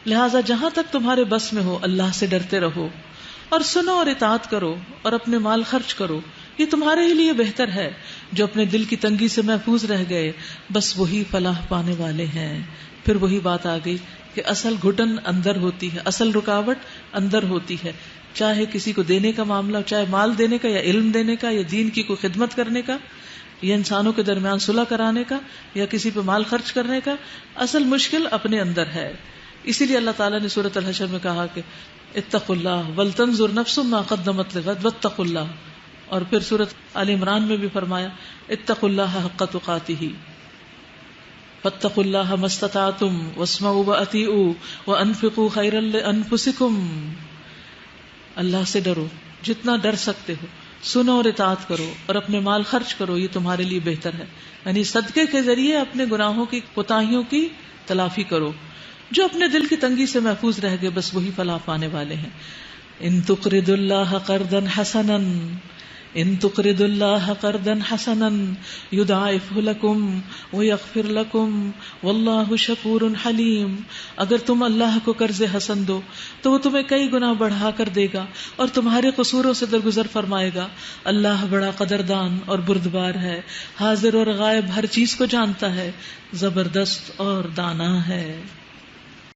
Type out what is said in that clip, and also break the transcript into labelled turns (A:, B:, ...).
A: لہٰذا جہاں تک تمہارے بس میں ہو اللہ سے ڈرتے رہو اور سنو اور اطاعت کرو اور اپنے مال خرچ کرو، یہ تمہارے ہی لیے بہتر ہے۔ جو اپنے دل کی تنگی سے محفوظ رہ گئے بس وہی فلاح پانے والے ہیں۔ پھر وہی بات آ گئی کہ اصل گھٹن اندر ہوتی ہے، اصل رکاوٹ اندر ہوتی ہے، چاہے کسی کو دینے کا معاملہ، چاہے مال دینے کا یا علم دینے کا یا دین کی کوئی خدمت کرنے کا یا انسانوں کے درمیان صلح کرانے کا یا کسی پہ مال خرچ کرنے کا، اصل مشکل اپنے اندر ہے۔ اسی لیے اللہ تعالیٰ نے سورۃ الحشر میں کہا کہ اتقوا اللہ ولتنظر نفس ما قدمت لغد واتقوا اللہ، اور پھر سورۃ آل عمران میں بھی فرمایا اتقوا اللہ حق تقاتہ فاتقوا اللہ ما استطعتم واسمعوا واطیعوا وانفقوا خیرا لانفسکم۔ اللہ سے ڈرو جتنا ڈر سکتے ہو، سنو اور اطاعت کرو اور اپنے مال خرچ کرو، یہ تمہارے لیے بہتر ہے۔ یعنی صدقے کے ذریعے اپنے گناہوں کی کوتاہیوں کی تلافی کرو۔ جو اپنے دل کی تنگی سے محفوظ رہ گئے بس وہی فلاح پانے والے ہیں۔ ان تقرضوا اللہ قرضا حسنا ان تقرضوا اللہ قرضا حسنا یضاعفہ لکم ویغفر لکم واللہ شکور حلیم۔ اگر تم اللہ کو قرض حسن دو تو وہ تمہیں کئی گنا بڑھا کر دے گا اور تمہارے قصوروں سے درگزر فرمائے گا۔ اللہ بڑا قدردان اور بردبار ہے، حاضر اور غائب ہر چیز کو جانتا ہے، زبردست اور دانا ہے۔